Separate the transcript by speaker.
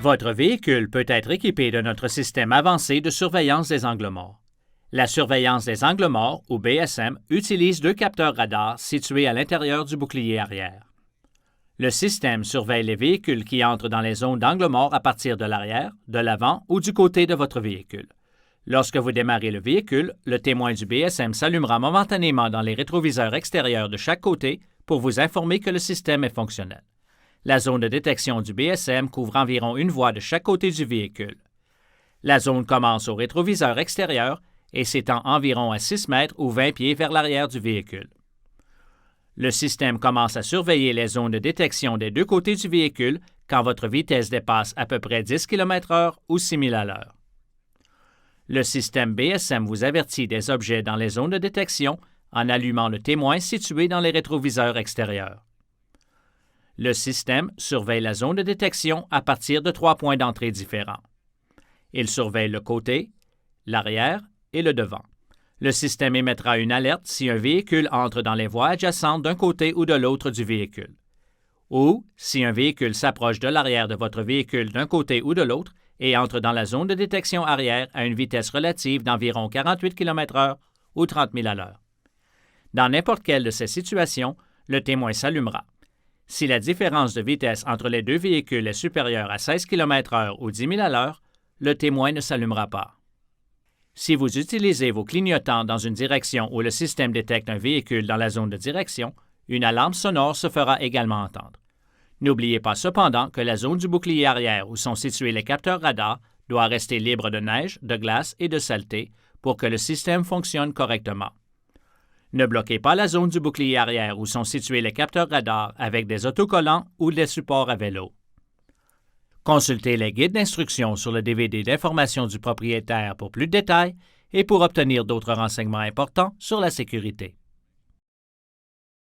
Speaker 1: Votre véhicule peut être équipé de notre système avancé de surveillance des angles morts. La surveillance des angles morts, ou BSM, utilise 2 capteurs radars situés à l'intérieur du bouclier arrière. Le système surveille les véhicules qui entrent dans les zones d'angle mort à partir de l'arrière, de l'avant ou du côté de votre véhicule. Lorsque vous démarrez le véhicule, le témoin du BSM s'allumera momentanément dans les rétroviseurs extérieurs de chaque côté pour vous informer que le système est fonctionnel. La zone de détection du BSM couvre environ une voie de chaque côté du véhicule. La zone commence au rétroviseur extérieur et s'étend environ à 6 mètres ou 20 pieds vers l'arrière du véhicule. Le système commence à surveiller les zones de détection des 2 côtés du véhicule quand votre vitesse dépasse à peu près 10 km/h ou 6 000 à l'heure. Le système BSM vous avertit des objets dans les zones de détection en allumant le témoin situé dans les rétroviseurs extérieurs. Le système surveille la zone de détection à partir de 3 points d'entrée différents. Il surveille le côté, l'arrière et le devant. Le système émettra une alerte si un véhicule entre dans les voies adjacentes d'un côté ou de l'autre du véhicule. Ou, si un véhicule s'approche de l'arrière de votre véhicule d'un côté ou de l'autre et entre dans la zone de détection arrière à une vitesse relative d'environ 48 km/h ou 30 000 à l'heure. Dans n'importe quelle de ces situations, le témoin s'allumera. Si la différence de vitesse entre les 2 véhicules est supérieure à 16 km/h ou 10 000 à l'heure, le témoin ne s'allumera pas. Si vous utilisez vos clignotants dans une direction où le système détecte un véhicule dans la zone de direction, une alarme sonore se fera également entendre. N'oubliez pas cependant que la zone du bouclier arrière où sont situés les capteurs radars doit rester libre de neige, de glace et de saleté pour que le système fonctionne correctement. Ne bloquez pas la zone du bouclier arrière où sont situés les capteurs radars avec des autocollants ou des supports à vélo. Consultez les guides d'instruction sur le DVD d'information du propriétaire pour plus de détails et pour obtenir d'autres renseignements importants sur la sécurité.